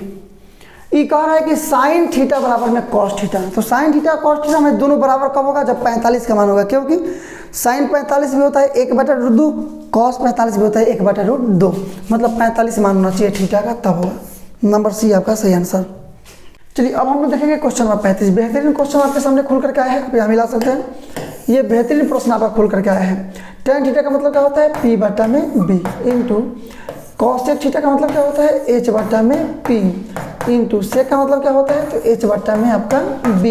ये कह रहा है कि साइन थीटा बराबर में कॉस थीटा, तो साइन थीटा कॉस थीटा में दोनों बराबर कब होगा, जब 45 का मान होगा, क्योंकि साइन 45 भी होता है 1/√2, कॉस 45 भी होता है 1/√2, मतलब 45 मान होना चाहिए थीटा का, तब होगा। नंबर सी आपका सही आंसर। चलिए अब हम लोग देखेंगे क्वेश्चन नंबर 35। बेहतरीन क्वेश्चन आपके सामने खुल करके आया है, आप यहाँ मिला सकते हैं, ये बेहतरीन प्रश्न आपका खुल करके आया है। tan थीटा का मतलब क्या होता है, p/b इंटू कॉस थीटा का मतलब क्या होता है, h/p इंटू सेक का मतलब क्या होता है, तो h/में आपका b,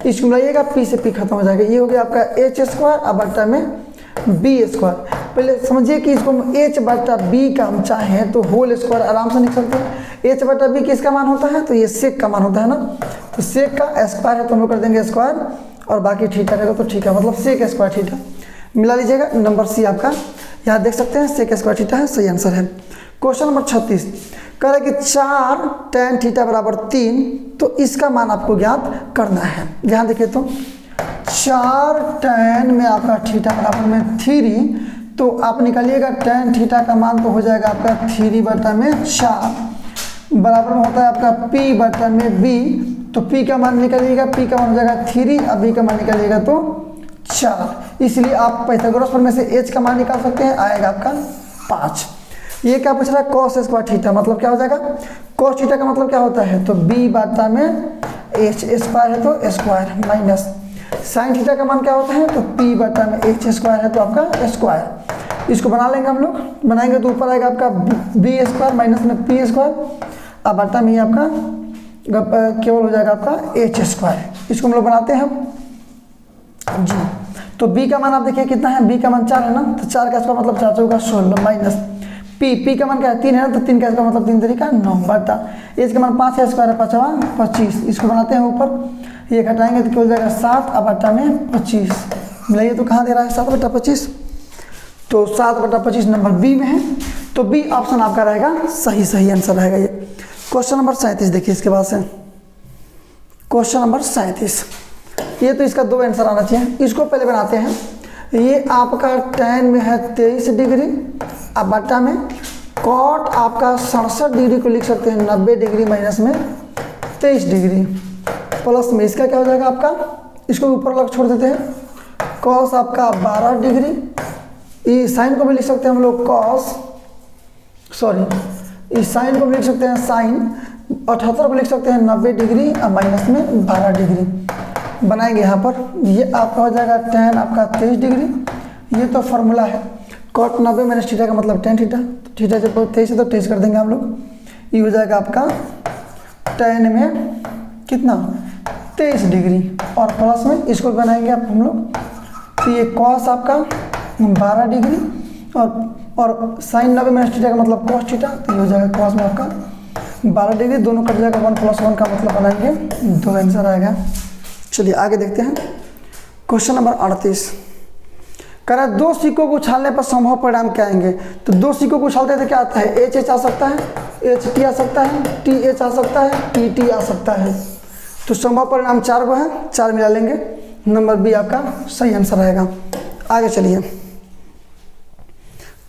इसको मिलाइएगा, p से p खत्म हो जाएगा, ये हो गया आपका h² और बट्टा में b²। पहले समझिए कि इसको h/b का हम चाहें तो होल स्क्वायर आराम से लिख सकते हैं। h/b किसका मान होता है, तो ये सेक का मान होता है ना, तो सेक का स्क्वायर है तो हम लोग कर देंगे स्क्वायर, और बाकी थीटा रहेगा तो ठीक है, मतलब सेक स्क्वायर थीटा मिला लीजिएगा। नंबर सी आपका यहाँ देख सकते हैं सेक स्क्वायर थीटा है, सही आंसर है। क्वेश्चन नंबर 36 कह रहा है कि 4 tan थीटा बराबर 3, तो इसका मान आपको ज्ञात करना है। यहाँ देखिए तो 4 tan में आपका थीटा बराबर में 3, तो आप निकालिएगा tan थीटा का मान तो हो जाएगा आपका 3/4 बराबर में होता है आपका p/b, तो p का मान निकालिएगा, p का मान हो जाएगा 3 और b का मान निकालिएगा तो 4, इसलिए आप पाइथागोरस में से h का मान निकाल सकते हैं, आएगा आपका 5। ये क्या पूछ रहा है, cos स्क्वायर थीटा मतलब क्या हो जाएगा, cos थीटा का मतलब क्या होता है, तो b/में h² है तो स्क्वायर माइनस साइन थीटा का मान क्या होता है, तो p/में h² है तो आपका स्क्वायर। इसको बना लेंगे हम लोग, बनाएंगे तो ऊपर आएगा आपका b² माइनस में p², और बट्टा में आपका केवल हो जाएगा आपका h²। इसको हम लोग बनाते हैं जी, तो b का मान आप देखिए कितना है, b का मान 4 है ना, तो 4 का स्क्वायर मतलब 4 चौका 16 माइनस p का मान क्या है 3 है ना, तो 3 का स्क्वायर मतलब 3 तरीका 9 बटा h का मान 5 है, स्क्वायर है 5 25, इसको बनाते हैं ऊपर, ये घटाएंगे तो क्या हो जाएगा 7 और बट्टा में 25, मिलाइए तो कहाँ दे रहा है 7/25, तो 7/25 नंबर बी में है, तो बी ऑप्शन आपका रहेगा सही आंसर रहेगा ये। क्वेश्चन नंबर 37 देखिए, इसके बाद से क्वेश्चन नंबर 37, ये तो इसका 2 आंसर आना चाहिए, इसको पहले बनाते हैं। ये आपका tan में है 23 डिग्री, अब बट्टा में कॉट आपका 67 डिग्री को लिख सकते हैं 90 डिग्री माइनस में 23 डिग्री, प्लस में इसका क्या हो जाएगा आपका, इसको ऊपर अलग छोड़ देते हैं, कॉस आपका 12 डिग्री, इस साइन को भी लिख सकते हैं हम लोग इस साइन को भी लिख सकते हैं साइन, 78 को लिख सकते हैं 90 डिग्री और माइनस में 12 डिग्री बनाएंगे यहाँ पर, ये आपका हो जाएगा tan आपका 23 डिग्री, ये तो फार्मूला है, कॉट 90 माइनस थीटा का मतलब tan थीटा, थीटा जब 23 है तो 23 कर देंगे हम लोग, ये हो जाएगा आपका tan में कितना 23 डिग्री, और प्लस में इसको बनाएंगे आप हम लोग, तो ये कॉस आपका 12 डिग्री और साइन 90 माइनस थीटा का मतलब कॉस थीटा, तो ये हो जाएगा कॉस में आपका 12 डिग्री, दोनों कट जाएगा 1 + 1 का मतलब बनाएंगे 2 आंसर आएगा। चलिए आगे देखते हैं। क्वेश्चन नंबर 38 कह रहा है 2 सिक्कों को उछालने पर संभव परिणाम क्या आएंगे, तो 2 सिक्कों को उछालते थे क्या आता है, HH आ सकता है, HT आ सकता है, TH आ सकता है, TT आ सकता है, तो संभव परिणाम 4 को है, 4 मिला लेंगे, नंबर बी आपका सही आंसर रहेगा। आगे चलिए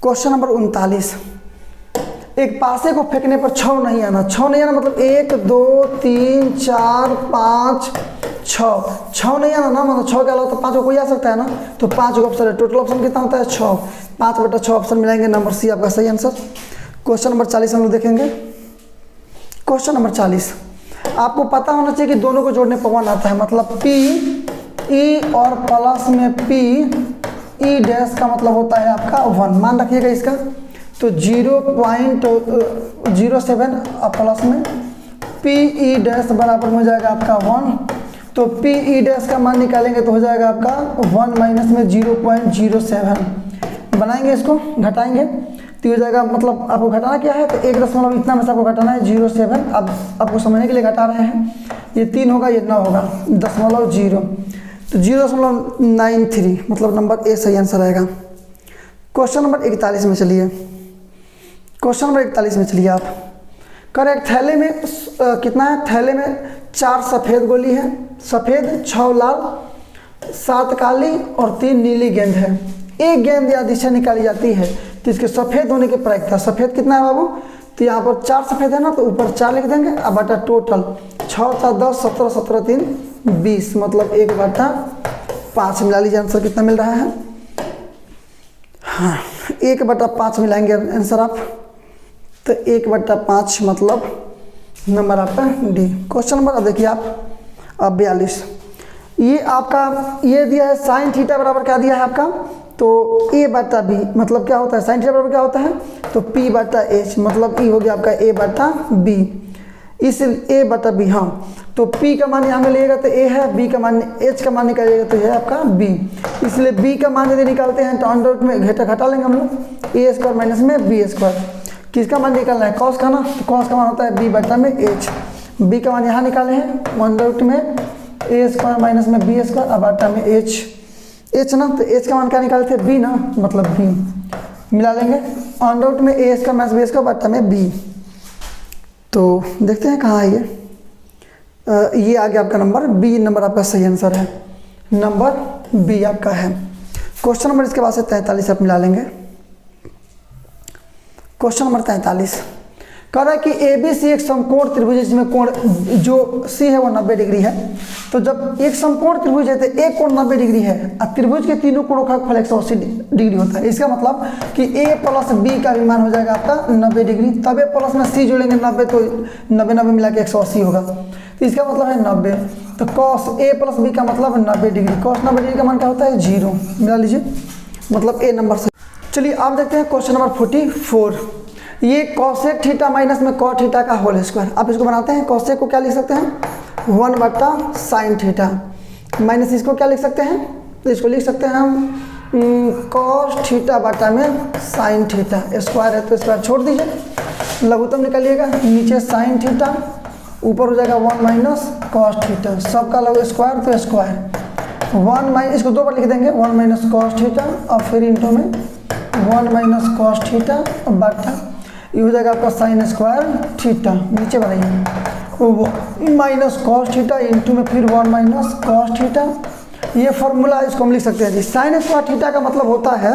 क्वेश्चन नंबर 39, एक पासे को फेंकने पर 6 नहीं आना, 6 नहीं आना मतलब 1 2 3 4 5 6 नहीं आना ना, मतलब 6 के अलावा तो 5 को कोई आ सकता है ना, तो 5 का ऑप्शन है, टोटल ऑप्शन कितना होता है 6, 5/6 ऑप्शन मिलाएंगे, नंबर सी आपका सही आंसर। क्वेश्चन नंबर 40 हम लोग देखेंगे। क्वेश्चन नंबर 40 आपको पता होना चाहिए कि दोनों को जोड़ने पर 1 आता है, मतलब P E और प्लस में P E डैश का मतलब होता है आपका 1, मान रखिएगा इसका, तो 0.07 और प्लस में P E डैश बराबर हो जाएगा आपका 1, तो P E डैश का मान निकालेंगे तो हो जाएगा आपका 1 माइनस में 0.07, बनाएंगे, इसको घटाएंगे तो हो जाएगा, मतलब आपको घटाना क्या है, तो 1 इतना में से आपको घटाना है 0.7। अब आपको समझने के लिए घटा रहे हैं, ये 3 होगा, ये 9 होगा, 0.0 तो 0.93, मतलब नंबर ए सही आंसर आएगा। क्वेश्चन नंबर 41 में चलिए, क्वेश्चन नंबर 41 में चलिए आप। करेक्ट, थैले में कितना है, थैले में 4 सफ़ेद गोली है, सफ़ेद 6 लाल 7 काली और 3 नीली गेंद है। एक गेंद या दिशा निकाली जाती है तो इसके सफ़ेद होने की प्रायिकता, सफ़ेद कितना है बाबू, तो यहाँ पर 4 सफ़ेद है ना, तो ऊपर 4 लिख देंगे। अब बटा टोटल 6 4 10 17 17 3 20, मतलब 1/5 मिला लीजिए, आंसर कितना मिल रहा है, हाँ 1/5 मिलाएंगे आंसर आप, तो 1/5 मतलब नंबर आपका डी। क्वेश्चन नंबर अब देखिए आप, अब 42, ये आपका ये दिया है साइन थीटा बराबर क्या दिया है आपका, तो a/b, मतलब क्या होता है साइन थीटा बराबर क्या होता है, तो p/h, मतलब e हो गया आपका a/b, इस a/b, हाँ तो p का मान यहाँ में लेगा तो a है, b का मान h का मान निकालिएगा तो यह है आपका b, इसलिए b का मान यदि निकालते हैं तो अंडर रूट में घटा लेंगे हम लोग, a² माइनस में b², किसका मान निकालना है, कॉस का ना, तो कॉस का मान होता है b/h, b का मान यहाँ निकाले हैं अंडर रूट में a² माइनस में b² अब बटा में h ना, तो h का मान क्या निकाले थे, b ना, मतलब b मिला लेंगे, अंडर रूट में a² माइनस b² बटा में b। तो देखते हैं कहाँ है ये आ गया आपका नंबर बी, नंबर आपका सही आंसर है, नंबर बी आपका है। क्वेश्चन नंबर इसके बाद से 43 आप मिला लेंगे। क्वेश्चन नंबर 43 कह रहा है कि ABC एक समकोण त्रिभुज है जिसमें कोण जो C है वो 90 डिग्री है। तो जब एक समकोण त्रिभुज है तो एक कोण 90 डिग्री है और त्रिभुज के तीनों कोणों का फल 180 डिग्री होता है। इसका मतलब कि A प्लस B का भी मान हो जाएगा आपका 90 डिग्री, तब A प्लस में C जोड़ेंगे 90 तो 90 मिला के 180 होगा, तो इसका मतलब है 90। तो cos A प्लस B का मतलब 90 डिग्री, cos 90 डिग्री का मान क्या होता है 0, मिला लीजिए, मतलब A नंबर से। चलिए आप देखते हैं क्वेश्चन नंबर 44, ये कॉसेक थीटा माइनस में कॉट थीटा का होल स्क्वायर। आप इसको बनाते हैं, कॉसेक को क्या लिख सकते हैं 1/sin थीटा, माइनस इसको क्या लिख सकते हैं, तो इसको लिख सकते हैं हम कॉस थीटा बटा में साइन थीटा, स्क्वायर है तो स्क्वायर छोड़ दीजिए, लघुत्तम निकालिएगा, नीचे साइन थीटा ऊपर हो जाएगा 1 माइनस कॉस थीटा, सबका लघु स्क्वायर तो स्क्वायर 1 माइनस, इसको 2 बार लिख देंगे 1 माइनस कॉस थीटा और फिर इंटू में 1 माइनस कॉस थीटा और बटा ये हो जाएगा आपका साइन स्क्वायर थीटा, नीचे बनाइए माइनस कॉस थीटा इंटू में फिर 1 माइनस कॉस थीटा। ये फॉर्मूला इसको हम लिख सकते हैं जी, साइन स्क्वायर थीटा का मतलब होता है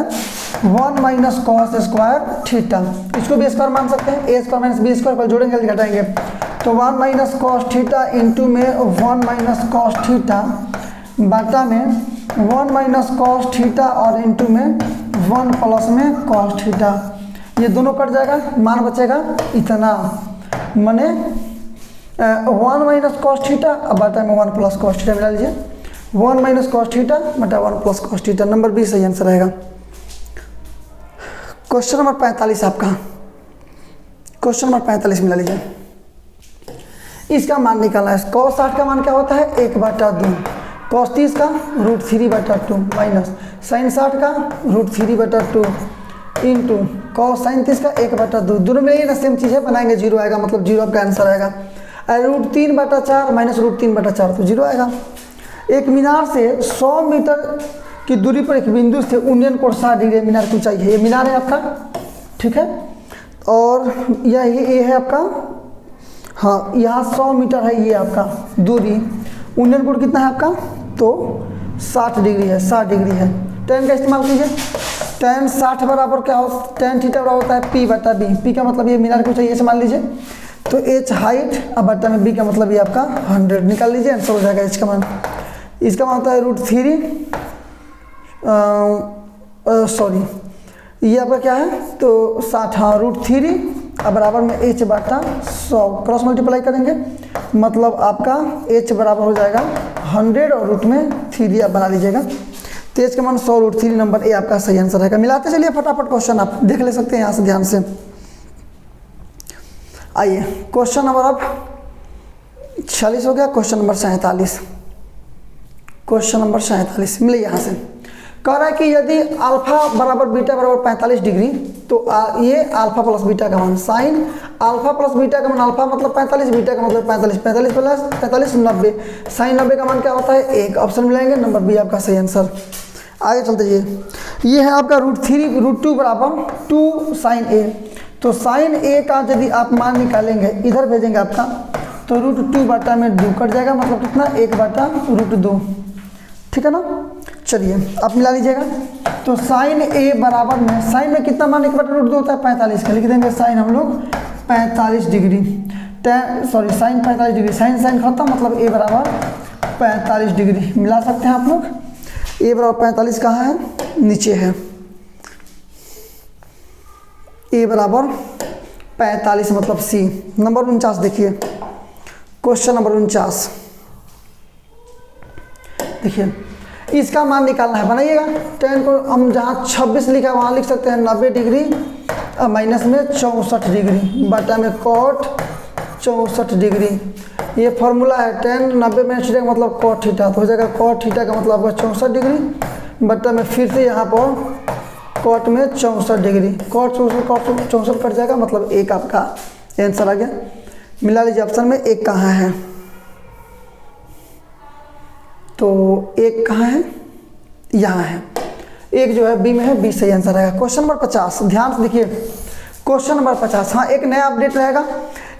1 माइनस कॉस स्क्वायर थीटा, इसको भी स्क्वायर मान सकते हैं, a² माइनस b² पर जोड़ेंगे घटाएंगे तो 1 माइनस कॉस थीटा इंटू में 1 माइनस कॉस थीटा बाटा में 1 माइनस कॉस थीटा और इंटू में 1 प्लस में कॉस थीटा, ये दोनों कट जाएगा, मान बचेगा इतना, माने 1 माइनस कॉस थीटा अब बटा में 1 प्लस कॉस थीटा, मिला लीजिए 1 माइनस कॉस थीटा बटा 1 plus cos theta, number b सही आंसर रहेगा। क्वेश्चन नंबर 45 आपका, क्वेश्चन नंबर 45 मिला लीजिए, इसका मान निकालना है। कॉस 60 का मान क्या होता है 1/2, कॉस 30 का √3/2 माइनस साइन 60 का √3/2 इंटू कॉस साइन 30 का 1/2, दोनों में ये ना सेम चीज़ है, बनाएंगे 0 आएगा, मतलब 0 आपका आंसर आएगा। √3/4 माइनस √3/4 तो 0 आएगा। एक मीनार से 100 मीटर की दूरी पर एक बिंदु से उन्नयन कोण 60 डिग्री मीनार की ऊंचाई है, ये मीनार है आपका, ठीक है, और ये है आपका, हाँ यहाँ 100 मीटर है ये आपका दूरी, उन्नयन कोण कितना है आपका, तो 60 डिग्री है, 60 डिग्री है। tan का इस्तेमाल कीजिए, tan 60 बराबर क्या हो, tan थीटा बराबर होता है p/b, p का मतलब ये मीनार की ऊंचाई ऐसे मान लीजिए, तो h हाइट अब बटा में b का मतलब ये आपका 100, निकाल लीजिए आंसर हो जाएगा h का मान। इसका मान होता है √3 सॉरी ये आपका क्या है, तो 60, हाँ √3 अब बराबर में h बटा 100, क्रॉस मल्टीप्लाई करेंगे मतलब आपका h बराबर हो जाएगा 100 और रूट में 3 आप बना लीजिएगा, तो h का मान 100 √3, नंबर ए आपका सही आंसर रहेगा। मिलाते चलिए फटाफट क्वेश्चन आप देख ले सकते हैं यहाँ से ध्यान से। आइए क्वेश्चन नंबर अब 46 हो गया, क्वेश्चन नंबर 47, क्वेश्चन नंबर 47 मिले यहाँ से। कह रहा है कि यदि अल्फा बराबर बीटा बराबर 45 डिग्री तो ये अल्फा प्लस बीटा का मान, साइन अल्फा प्लस बीटा का मान अल्फा मतलब 45, बीटा का मतलब 45, 45 प्लस 45 90, साइन 90 का मान क्या होता है 1। ऑप्शन मिलाएंगे, नंबर बी आपका सही आंसर। आगे चलते ये है आपका √3 बराबर 2 साइन ए। तो साइन ए का यदि आप मान निकालेंगे, इधर भेजेंगे आपका, तो √2 बटा में 2 कट जाएगा, मतलब कितना 1 बटा √2, ठीक है ना। चलिए आप मिला लीजिएगा। तो साइन ए बराबर में, साइन में कितना मान 1 बटा √2 होता है 45 का, लिख देंगे साइन हम लोग 45 डिग्री, साइन 45 डिग्री, साइन खत्म, मतलब ए बराबर 45 डिग्री मिला सकते हैं आप लोग। ए बराबर 45 कहाँ है, नीचे है, ए बराबर 45 मतलब सी। नंबर 49 देखिए, क्वेश्चन नंबर 49 देखिए, इसका मान निकालना है, बनाइएगा। टेन को हम जहाँ 26 लिखा है वहाँ लिख सकते हैं 90 डिग्री माइनस में 64 डिग्री बटा में कॉट 64 डिग्री। ये फॉर्मूला है, 10 90 में छीटेगा मतलब कॉट थीटा, तो हो जाएगा कॉट थीटा का मतलब आपका 64 डिग्री बटा में फिर से यहाँ पर कॉट में 64 डिग्री, कॉट 64 कट जाएगा, मतलब 1 आपका आंसर आ गया। मिला लीजिए ऑप्शन में 1 कहाँ है, तो 1 कहाँ है, यहाँ है, 1 जो है बी में है, बी सही आंसर रहेगा। क्वेश्चन नंबर 50 ध्यान से देखिए, क्वेश्चन नंबर 50, हाँ एक नया अपडेट रहेगा।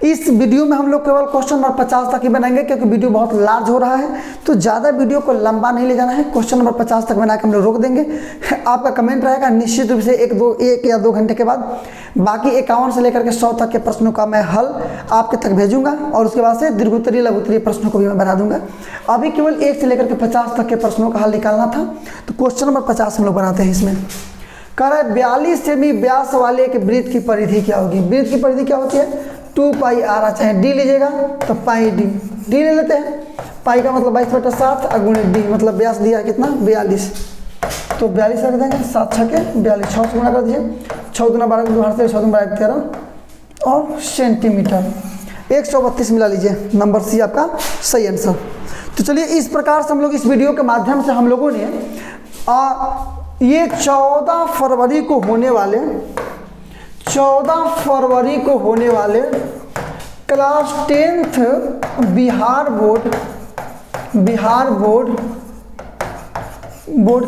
इस वीडियो में हम लोग केवल क्वेश्चन नंबर 50 तक ही बनाएंगे, क्योंकि वीडियो बहुत लार्ज हो रहा है, तो ज़्यादा वीडियो को लंबा नहीं ले जाना है। क्वेश्चन नंबर 50 तक बना के हम लोग रोक देंगे। आपका कमेंट रहेगा, निश्चित रूप से 1 या 2 घंटे के बाद बाकी 51 से लेकर के 100 तक के प्रश्नों का मैं हल आपके तक भेजूंगा, और उसके बाद से दीर्घोत्तरीय लघुत्तरीय प्रश्नों को भी मैं बना दूंगा। अभी केवल 1 से लेकर के 50 तक के प्रश्नों का हल निकालना था, तो क्वेश्चन नंबर 50 हम लोग बनाते हैं। इसमें कह रहा है 42 सेमी व्यास वाले एक वृत्त की परिधि क्या होगी। वृत्त की परिधि क्या होती है, 2 पाई आर, चाहे डी लीजिएगा तो पाई डी, डी ले लेते हैं। पाई का मतलब 22/7 और गुणित डी मतलब व्यास दिया है कितना 42, तो 42 रख देंगे, 7 6 के 42, 6 से गुणा कर दीजिए, 6 दूना 12 2 से 6 दूना 12 13 और सेंटीमीटर, 132 मिला लीजिए, नंबर सी आपका सही आंसर। तो चलिए इस प्रकार से हम लोग इस वीडियो के माध्यम से हम लोगों ने ये 14 फरवरी को होने वाले क्लास 10th बिहार बोर्ड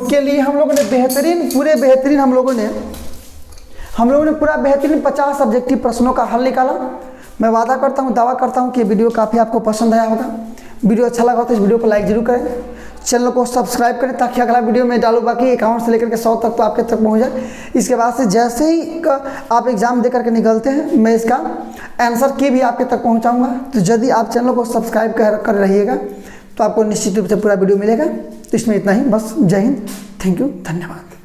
के लिए हम लोगों ने बेहतरीन हम लोगों ने पूरा बेहतरीन 50 सब्जेक्टिव प्रश्नों का हल निकाला। मैं दावा करता हूँ कि वीडियो काफ़ी आपको पसंद आया होगा। वीडियो अच्छा लगा तो इस वीडियो को लाइक जरूर करें, चैनल को सब्सक्राइब करें, ताकि अगला वीडियो में डालूँ बाकी 51 से लेकर के 100 तक तो आपके तक पहुंच जाए। इसके बाद से जैसे ही आप एग्ज़ाम दे करके निकलते हैं, मैं इसका आंसर की भी आपके तक पहुंचाऊंगा। तो यदि आप चैनल को सब्सक्राइब कर रहिएगा तो आपको निश्चित रूप से पूरा वीडियो मिलेगा। तो इसमें इतना ही, बस। जय हिंद, थैंक यू, धन्यवाद।